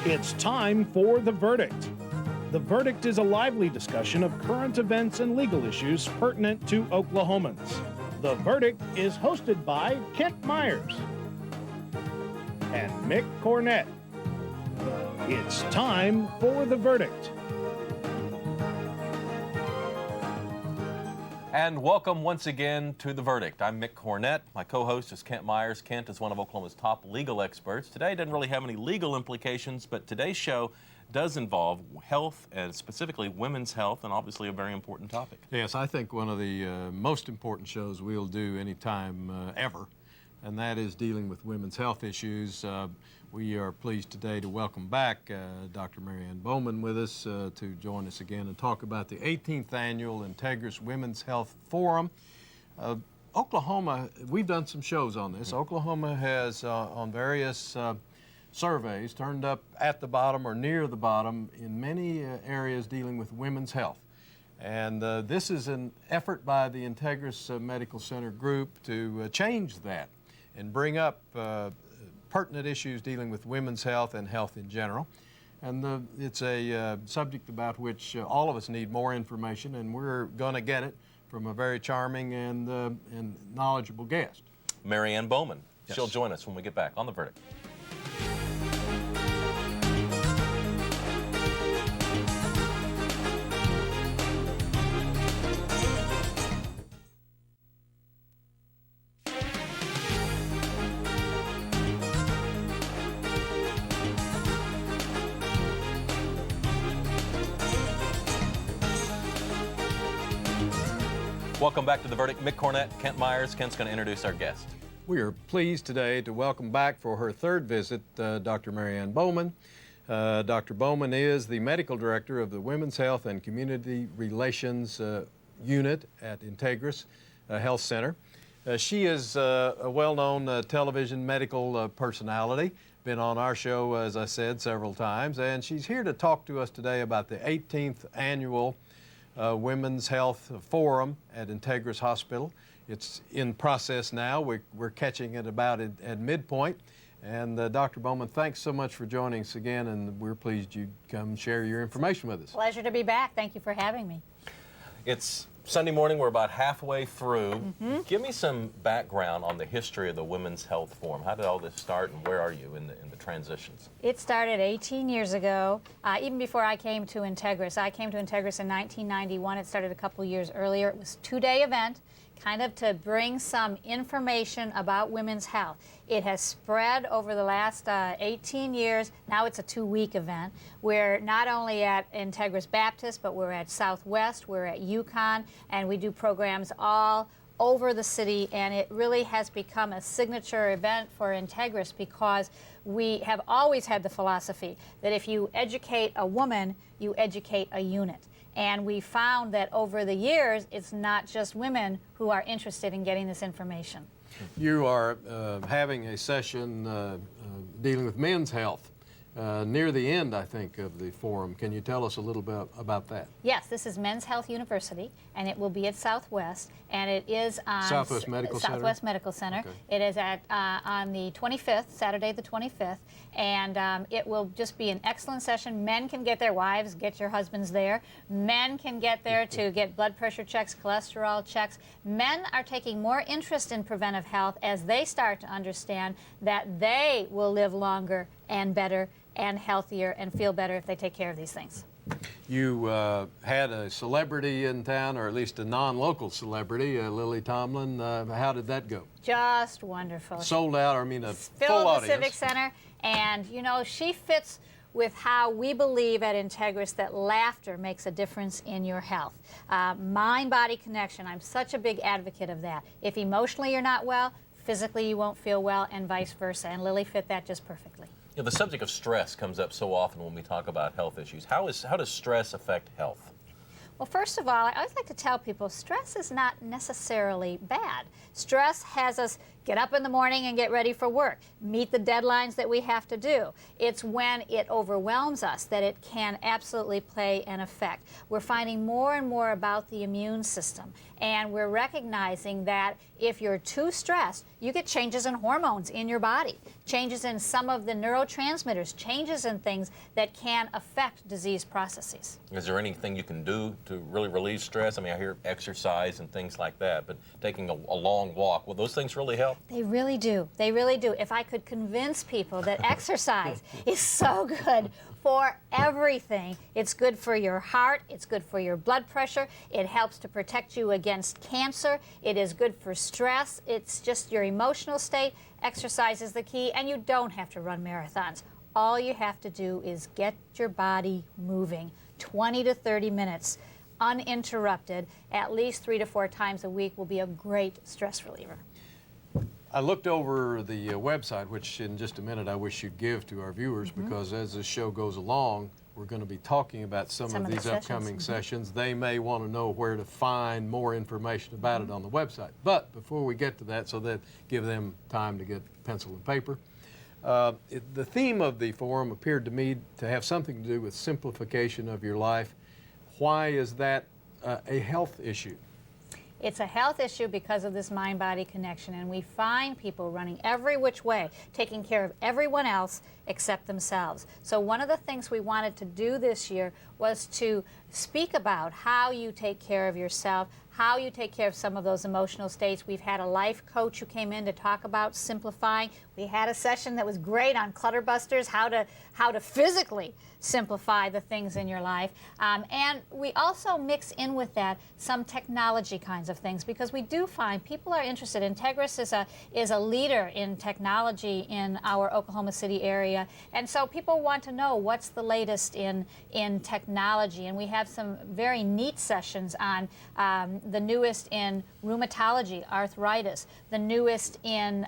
It's time for The Verdict. The Verdict is a lively discussion of current events and legal issues pertinent to Oklahomans. The Verdict is hosted by Kent Myers and Mick Cornett. It's time for The Verdict. And welcome once again to The Verdict. I'm Mick Cornett. My co-host is Kent Myers. Kent is one of Oklahoma's top legal experts. Today doesn't really have any legal implications, but today's show does involve health and specifically women's health, and obviously a very important topic. Yes, I think one of the most important shows we'll do anytime ever, and that is dealing with women's health issues. We are pleased today to welcome back Dr. Marianne Bowman with us to join us again and talk about the 18th Annual Integris Women's Health Forum. Oklahoma, we've done some shows on this. Oklahoma has, on various surveys, turned up at the bottom or near the bottom in many areas dealing with women's health. And this is an effort by the Integris Medical Center group to change that and bring up pertinent issues dealing with women's health and health in general. And it's a subject about which all of us need more information, and we're going to get it from a very charming and knowledgeable guest. Marianne Bowman. Yes. She'll join us when we get back on The Verdict. Welcome back to The Verdict. Mick Cornett, Kent Myers. Kent's going to introduce our guest. We are pleased today to welcome back for her third visit Dr. Marianne Bowman. Dr. Bowman is the medical director of the Women's Health and Community Relations Unit at Integris Health Center. She is a well-known television medical personality, been on our show, as I said, several times, and she's here to talk to us today about the 18th Annual Women's Health Forum at Integris Hospital. It's in process now. We're catching it about at midpoint. And Dr. Bowman, thanks so much for joining us again, and we're pleased you come share your information with us. Pleasure to be back. Thank you for having me. It's Sunday morning. We're about halfway through. Give me some background on the history of the Women's Health Forum. How did all this start, and where are you in the transitions? It started 18 years ago, even before I came to Integris. I came to Integris in 1991. It started a couple years earlier. It was a two-day event, kind of to bring some information about women's health. It has spread over the last 18 years. Now it's a two-week event. We're not only at Integris Baptist, but we're at Southwest, we're at Yukon, and we do programs all over the city, and it really has become a signature event for Integris because we have always had the philosophy that if you educate a woman, you educate a unit. And we found that over the years, it's not just women who are interested in getting this information. You are having a session dealing with men's health near the end, I think, of the forum. Can you tell us a little bit about that? Yes, this is Men's Health University, and it will be at Southwest, and it is on Southwest Medical Center? Southwest Medical Center. Okay. It is at on the 25th, Saturday the 25th, and it will just be an excellent session. Men can get their wives, get your husbands there. Men can get there to get blood pressure checks, cholesterol checks. Men are taking more interest in preventive health as they start to understand that they will live longer and better and healthier and feel better if they take care of these things. You had a celebrity in town, or at least a non-local celebrity, Lily Tomlin. How did that go? Just wonderful. Sold out, I mean, a full Filled the audience. Civic Center, and you know, she fits with how we believe at Integris that laughter makes a difference in your health. Mind-body connection, I'm such a big advocate of that. If emotionally you're not well, physically you won't feel well, and vice versa, and Lily fit that just perfectly. You know, the subject of stress comes up so often when we talk about health issues. How does stress affect health? Well, first of all, I always like to tell people stress is not necessarily bad. Stress has us get up in the morning and get ready for work, meet the deadlines that we have to do. It's when it overwhelms us that it can absolutely play an effect. We're finding more and more about the immune system, and we're recognizing that if you're too stressed, you get changes in hormones in your body, changes in some of the neurotransmitters, changes in things that can affect disease processes. Is there anything you can do to really relieve stress? I mean, I hear exercise and things like that, but taking a long walk, will those things really help? They really do. They really do. If I could convince people that exercise is so good for everything. It's good for your heart. It's good for your blood pressure. It helps to protect you against cancer. It is good for stress. It's just your emotional state. Exercise is the key, and you don't have to run marathons. All you have to do is get your body moving 20 to 30 minutes uninterrupted at least 3 to 4 times a week will be a great stress reliever. I looked over the website, which in just a minute I wish you'd give to our viewers, because as this show goes along, we're going to be talking about some of these upcoming sessions. They may want to know where to find more information about it on the website. But before we get to that, so that give them time to get pencil and paper, the theme of the forum appeared to me to have something to do with simplification of your life. Why is that a health issue? It's a health issue because of this mind-body connection, and we find people running every which way, taking care of everyone else except themselves. So one of the things we wanted to do this year was to speak about how you take care of yourself, how you take care of some of those emotional states. We've had a life coach who came in to talk about simplifying. We had a session that was great on clutter busters, how to physically simplify the things in your life. And we also mix in with that some technology kinds of things, because we do find people are interested. Integris is a leader in technology in our Oklahoma City area, and so people want to know what's the latest in technology. And we have some very neat sessions on the newest in rheumatology, arthritis, the newest in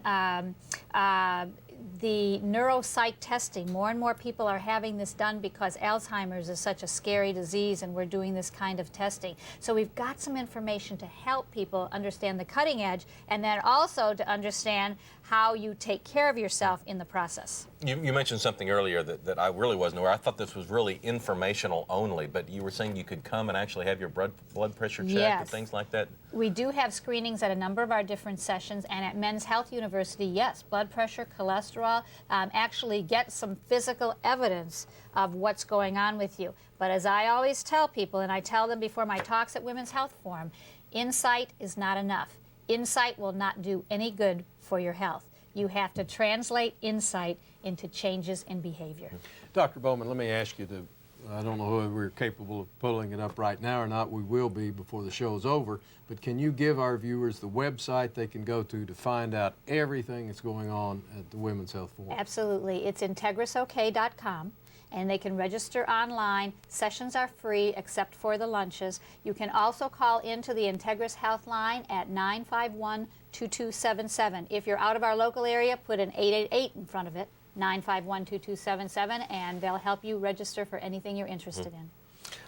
the neuropsych testing. More and more people are having this done because Alzheimer's is such a scary disease, and we're doing this kind of testing. So we've got some information to help people understand the cutting edge, and then also to understand how you take care of yourself in the process. You mentioned something earlier that I really wasn't aware. I thought this was really informational only, but you were saying you could come and actually have your blood pressure checked and things like that? We do have screenings at a number of our different sessions, and at Men's Health University, yes, blood pressure, cholesterol, actually get some physical evidence of what's going on with you. But as I always tell people, and I tell them before my talks at Women's Health Forum, insight is not enough. Insight will not do any good for your health. You have to translate insight into changes in behavior. Dr. Bowman, let me ask you to, I don't know whether we're capable of pulling it up right now or not. We will be before the show's over. But can you give our viewers the website they can go to find out everything that's going on at the Women's Health Forum? Absolutely. It's integrisok.com. And they can register online. Sessions are free except for the lunches. You can also call into the Integris Health line at 951-2277. If you're out of our local area, put an 888 in front of it, 951-2277, and they'll help you register for anything you're interested in.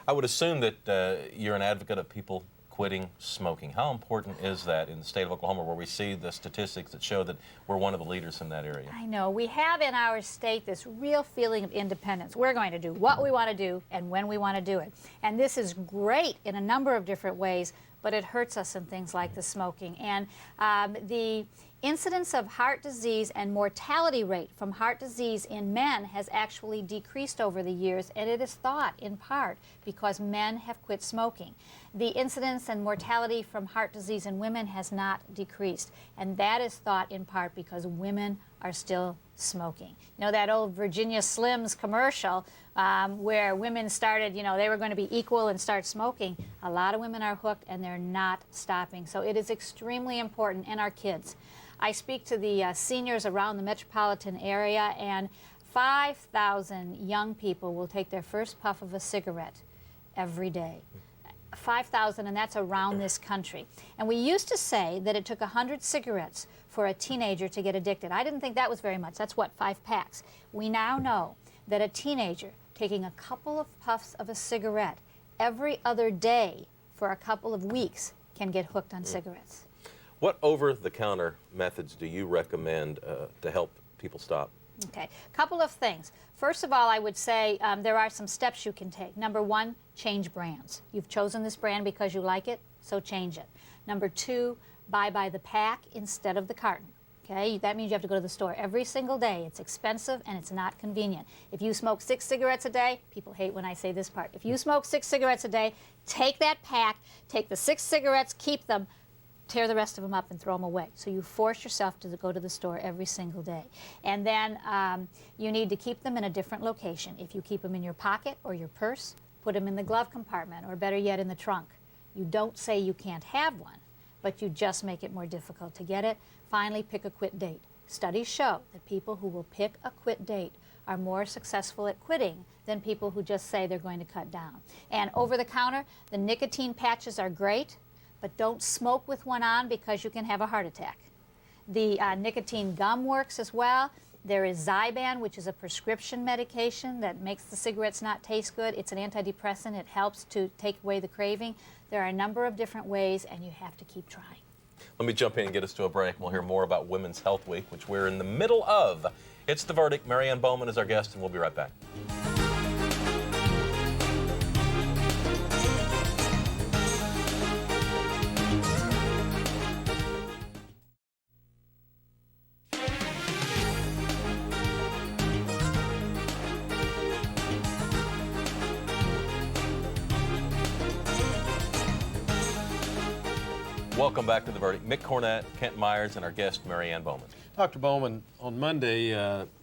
I would assume that you're an advocate of people quitting smoking. How important is that in the state of Oklahoma, where we see the statistics that show that we're one of the leaders in that area? I know. We have in our state this real feeling of independence. We're going to do what we want to do and when we want to do it. And this is great in a number of different ways, but it hurts us in things like the smoking. And the incidence of heart disease and mortality rate from heart disease in men has actually decreased over the years, and it is thought in part because men have quit smoking. The incidence and mortality from heart disease in women has not decreased, and that is thought in part because women are still smoking. You know that old Virginia Slims commercial where women started, you know, they were going to be equal and start smoking. A lot of women are hooked and they're not stopping. So it is extremely important, and our kids. I speak to the seniors around the metropolitan area, and 5,000 young people will take their first puff of a cigarette every day. 5,000, and that's around this country. And we used to say that it took 100 cigarettes for a teenager to get addicted. I didn't think that was very much. That's what, 5 packs. We now know that a teenager taking a couple of puffs of a cigarette every other day for a couple of weeks can get hooked on cigarettes. What over-the-counter methods do you recommend to help people stop? Okay, couple of things. First of all, I would say there are some steps you can take. Number one, change brands. You've chosen this brand because you like it, so change it. Number two, buy by the pack instead of the carton. Okay, that means you have to go to the store every single day. It's expensive and it's not convenient. If you smoke 6 cigarettes a day, people hate when I say this part. If you smoke 6 cigarettes a day, take that pack, take the 6 cigarettes, keep them, tear the rest of them up and throw them away. So you force yourself to go to the store every single day. And then you need to keep them in a different location. If you keep them in your pocket or your purse, put them in the glove compartment, or better yet, in the trunk. You don't say you can't have one, but you just make it more difficult to get it. Finally, pick a quit date. Studies show that people who will pick a quit date are more successful at quitting than people who just say they're going to cut down. And over the counter, the nicotine patches are great, but don't smoke with one on because you can have a heart attack. The nicotine gum works as well. There is Zyban, which is a prescription medication that makes the cigarettes not taste good. It's an antidepressant. It helps to take away the craving. There are a number of different ways, and you have to keep trying. Let me jump in and get us to a break. We'll hear more about Women's Health Week, which we're in the middle of. It's The Verdict. Marianne Bowman is our guest, and we'll be right back. Welcome back to The Verdict. Mick Cornett, Kent Myers, and our guest, Marianne Bowman. Dr. Bowman, on Monday,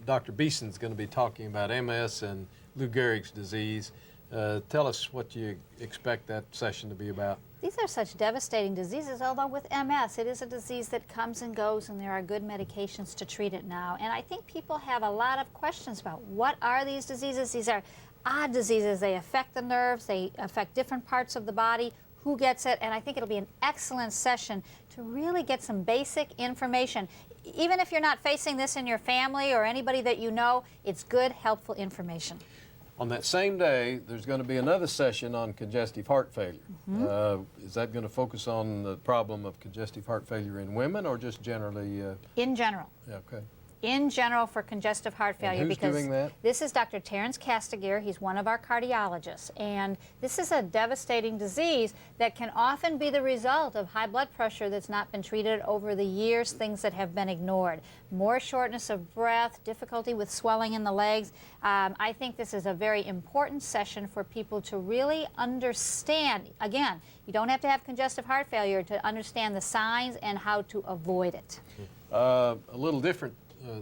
Dr. Beeson's going to be talking about MS and Lou Gehrig's disease. Tell us what you expect that session to be about. These are such devastating diseases, although with MS, it is a disease that comes and goes, and there are good medications to treat it now. And I think people have a lot of questions about what are these diseases. These are odd diseases. They affect the nerves. They affect different parts of the body. Who gets it? And I think it'll be an excellent session to really get some basic information. Even if you're not facing this in your family or anybody that you know, it's good, helpful information. On that same day, there's going to be another session on congestive heart failure. Is that going to focus on the problem of congestive heart failure in women, or just generally? In general. Yeah, okay. In general for congestive heart failure. And who's because doing that? This is Dr. Terrence Castigier. He's one of our cardiologists. And this is a devastating disease that can often be the result of high blood pressure that's not been treated over the years, things that have been ignored. More shortness of breath, difficulty with swelling in the legs. I think this is a very important session for people to really understand. Again, you don't have to have congestive heart failure to understand the signs and how to avoid it. A little different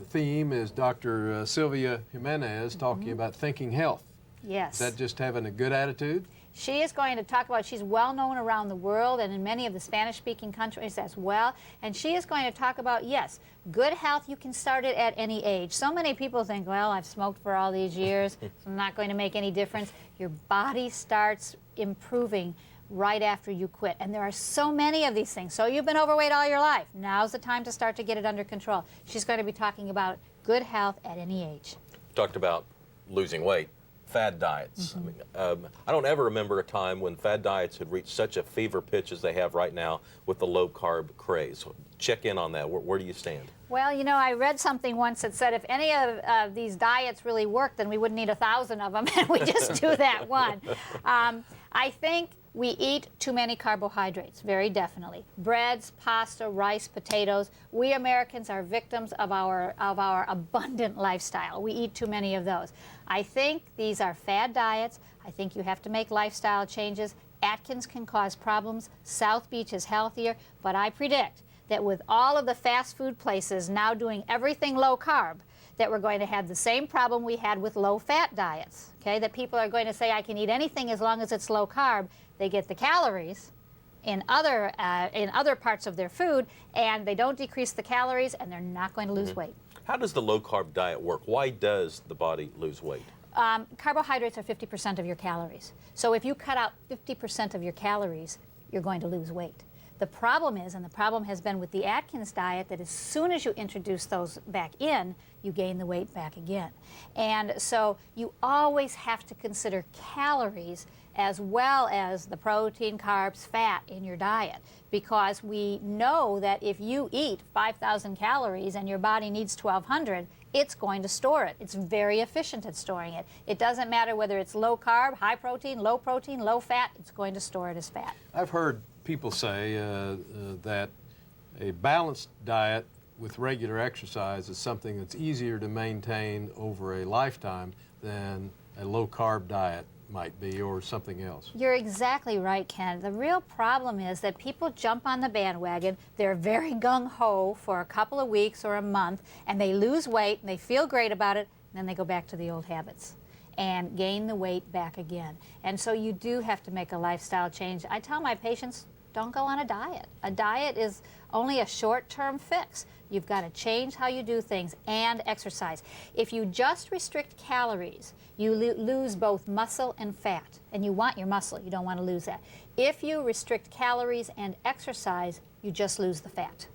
theme is Dr. Sylvia Jimenez talking about thinking health. Yes. Is that just having a good attitude? She is going to talk about, she's well known around the world and in many of the Spanish-speaking countries as well. And she is going to talk about, yes, good health, you can start it at any age. So many people think, well, I've smoked for all these years, so I'm not going to make any difference. Your body starts improving right after you quit. And there are so many of these things. So you've been overweight all your life. Now's the time to start to get it under control. She's going to be talking about good health at any age. Talked about losing weight, fad diets. I don't ever remember a time when fad diets had reached such a fever pitch as they have right now with the low-carb craze. Check in on that. Where do you stand? Well, you know, I read something once that said if any of these diets really worked, then we wouldn't need 1,000 of them, and we just do that one. I think we eat too many carbohydrates, very definitely. Breads, pasta, rice, potatoes. We Americans are victims of our abundant lifestyle. We eat too many of those. I think these are fad diets. I think you have to make lifestyle changes. Atkins can cause problems. South Beach is healthier. But I predict that with all of the fast food places now doing everything low carb, that we're going to have the same problem we had with low-fat diets, okay? That people are going to say, I can eat anything as long as it's low carb. They get the calories in other parts of their food, and they don't decrease the calories, and they're not going to lose weight. How does the low-carb diet work? Why does the body lose weight? Carbohydrates are 50% of your calories. So if you cut out 50% of your calories, you're going to lose weight. The problem is, and the problem has been with the Atkins diet, that as soon as you introduce those back in, you gain the weight back again. And so you always have to consider calories as well as the protein, carbs, fat in your diet, because we know that if you eat 5,000 calories and your body needs 1,200, it's going to store it. It's very efficient at storing it. It doesn't matter whether it's low carb, high protein, low fat, it's going to store it as fat. I've heard people say that a balanced diet with regular exercise is something that's easier to maintain over a lifetime than a low-carb diet might be, or something else. You're exactly right, Ken. The real problem is that people jump on the bandwagon, they're very gung-ho for a couple of weeks or a month, and they lose weight, and they feel great about it, and then they go back to the old habits and gain the weight back again. And so you do have to make a lifestyle change. I tell my patients, don't go on a diet. A diet is only a short-term fix. You've got to change how you do things and exercise. If you just restrict calories, you lose both muscle and fat. And you want your muscle. You don't want to lose that. If you restrict calories and exercise, you just lose the fat.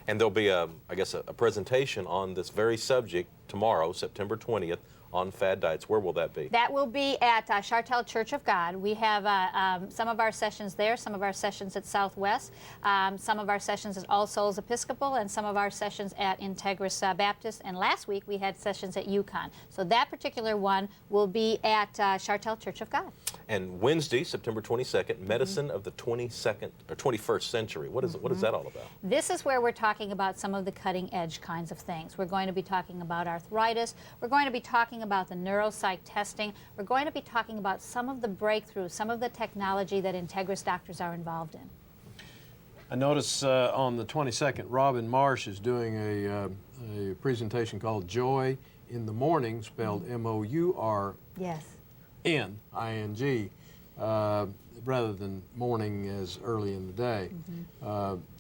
And there'll be, I guess, a presentation on this very subject tomorrow, September 20th, on fad diets. Where will that be? That will be at Chartel Church of God. We have some of our sessions there, some of our sessions at Southwest, some of our sessions at All Souls Episcopal, and some of our sessions at Integris Baptist. And last week we had sessions at Yukon. So that particular one will be at Chartel Church of God. And Wednesday, September 22nd, Medicine of the 22nd or 21st Century. What is that all about? This is where we're talking about some of the cutting edge kinds of things. We're going to be talking about arthritis. We're going to be talking about the neuropsych testing. We're going to be talking about some of the breakthroughs, some of the technology that Integris doctors are involved in. I notice on the 22nd, Robin Marsh is doing a presentation called Joy in the Morning, spelled M-O-U-R. Yes. N-I-N-G, rather than morning as early in the day.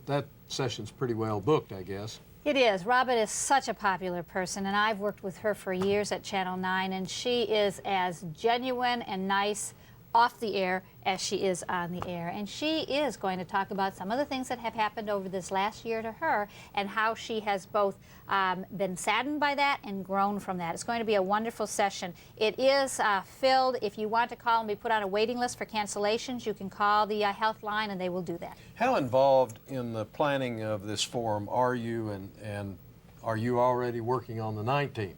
That session's pretty well booked, I guess. It is. Robin is such a popular person, and I've worked with her for years at Channel 9, and she is as genuine and nice off the air as she is on the air. And she is going to talk about some of the things that have happened over this last year to her and how she has both been saddened by that and grown from that. It's going to be a wonderful session. It is filled. If you want to call and be put on a waiting list for cancellations, you can call the health line and they will do that. How involved in the planning of this forum are you, and are you already working on the 19th?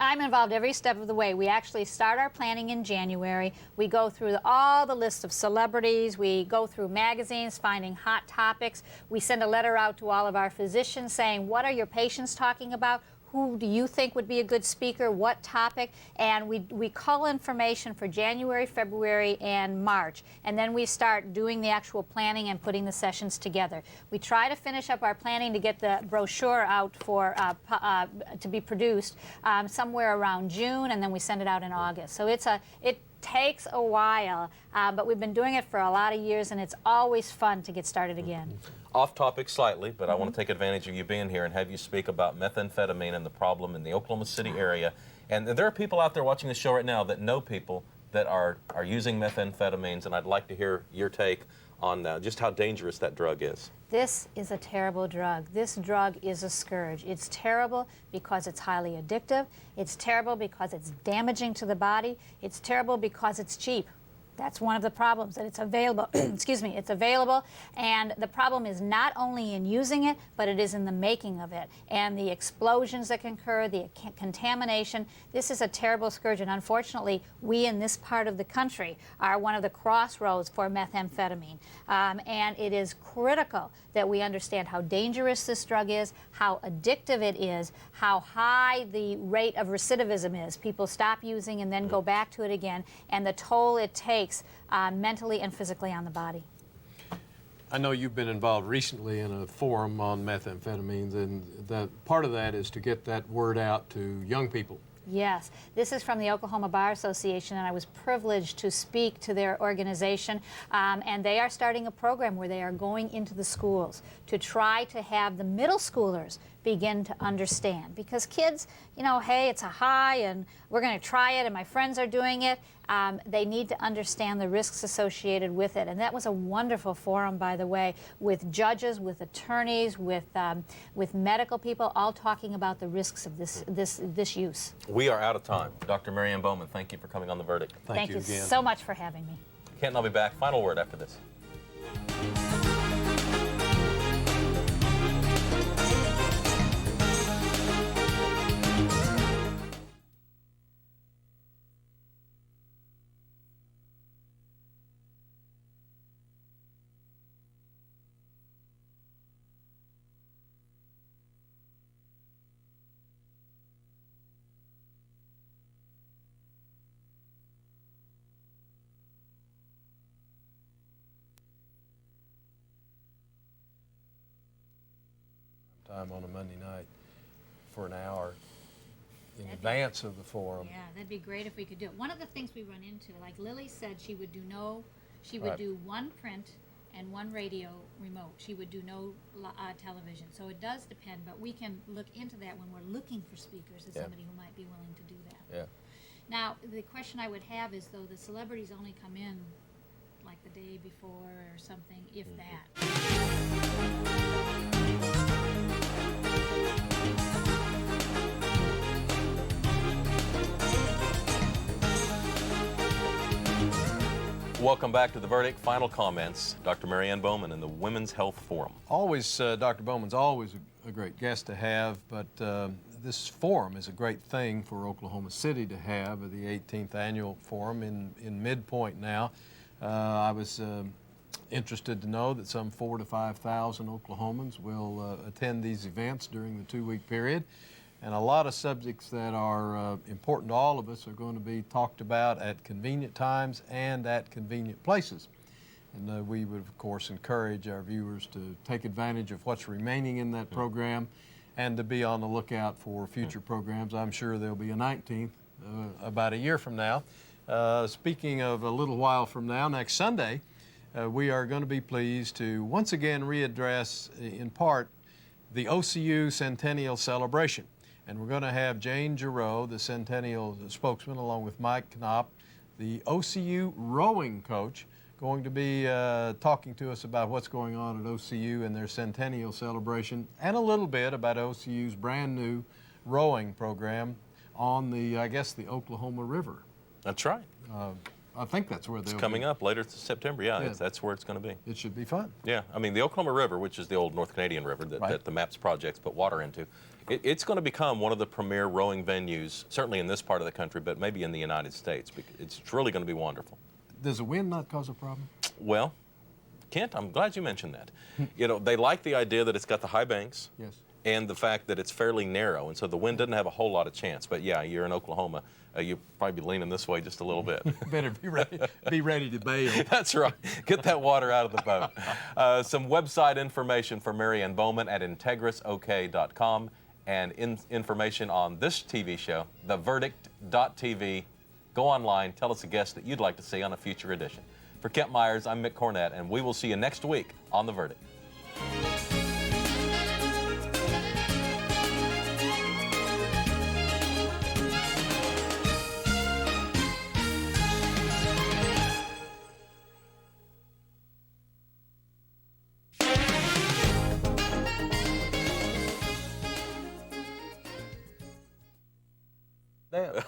I'm involved every step of the way. We actually start our planning in January. We go through all the list of celebrities. We go through magazines, finding hot topics. We send a letter out to all of our physicians saying, what are your patients talking about? Who do you think would be a good speaker? What topic? And we cull information for January, February, and March. And then we start doing the actual planning and putting the sessions together. We try to finish up our planning to get the brochure out for to be produced somewhere around June, and then we send it out in August. So it takes a while, but we've been doing it for a lot of years, and it's always fun to get started again. Off topic slightly, but I want to take advantage of you being here and have you speak about methamphetamine and the problem in the Oklahoma City area. And there are people out there watching the show right now that know people that are using methamphetamines, and I'd like to hear your take on just how dangerous that drug is. This is a terrible drug. This drug is a scourge. It's terrible because it's highly addictive. It's terrible because it's damaging to the body. It's terrible because it's cheap. That's one of the problems, that it's available. Excuse me, it's available, and the problem is not only in using it, but it is in the making of it, and the explosions that can occur, the contamination. This is a terrible scourge, and unfortunately, we in this part of the country are one of the crossroads for methamphetamine, and it is critical that we understand how dangerous this drug is, how addictive it is, how high the rate of recidivism is. People stop using and then go back to it again, and the toll it takes mentally and physically on the body. I know you've been involved recently in a forum on methamphetamines, and part of that is to get that word out to young people. Yes, this is from the Oklahoma Bar Association, and I was privileged to speak to their organization, and they are starting a program where they are going into the schools to try to have the middle schoolers begin to understand. Because kids, you know, hey, it's a high, and we're going to try it, and my friends are doing it. They need to understand the risks associated with it. And that was a wonderful forum, by the way, with judges, with attorneys, with medical people, all talking about the risks of this use. We are out of time. Dr. Marianne Bowman, thank you for coming on The Verdict. Thank you again. so much for having me. Kent and I'll be back. Final word after this. Time on a Monday night for an hour in advance of the forum. Yeah, that'd be great if we could do it. One of the things we run into, like Lily said, she would do Right. do one print and one radio remote. She would do no television. So it does depend, but we can look into that when we're looking for speakers as Yeah. somebody who might be willing to do that. Yeah. Now, the question I would have is, though, the celebrities only come in like the day before or something, if that. Welcome back to The Verdict. Final comments. Dr. Marianne Bowman in the Women's Health Forum. Always, Dr. Bowman's always a great guest to have, but this forum is a great thing for Oklahoma City to have, the 18th annual forum in midpoint now. I was interested to know that some 4,000 to 5,000 Oklahomans will attend these events during the 2-week period. And a lot of subjects that are important to all of us are going to be talked about at convenient times and at convenient places. And we would, of course, encourage our viewers to take advantage of what's remaining in that program and to be on the lookout for future programs. I'm sure there'll be a 19th about a year from now. Speaking of a little while from now, next Sunday, we are going to be pleased to once again readdress, in part, the OCU Centennial Celebration. And we're going to have Jane Giroux, the Centennial spokesman, along with Mike Knopp, the OCU rowing coach, going to be talking to us about what's going on at OCU and their Centennial Celebration, and a little bit about OCU's brand new rowing program on the, I guess, the Oklahoma River. That's right. I think that's where they'll It's coming be. up later this September. Yeah, that's where it's going to be. It should be fun. Yeah, I mean, the Oklahoma River, which is the old North Canadian River that, Right. that the MAPS projects put water into, it's going to become one of the premier rowing venues, certainly in this part of the country, but maybe in the United States. It's really going to be wonderful. Does the wind not cause a problem? Well, Kent, I'm glad you mentioned that. You know, they like the idea that it's got the high banks Yes. and the fact that it's fairly narrow, and so the wind doesn't have a whole lot of chance. But yeah, you're in Oklahoma, you'll probably be leaning this way just a little bit. Better be ready to bail. That's right. Get that water out of the boat. Some website information for Marianne Bowman at integrisok.com, and information on this TV show, theverdict.tv. Go online, tell us a guest that you'd like to see on a future edition. For Kent Myers, I'm Mick Cornett, and we will see you next week on The Verdict. Damn.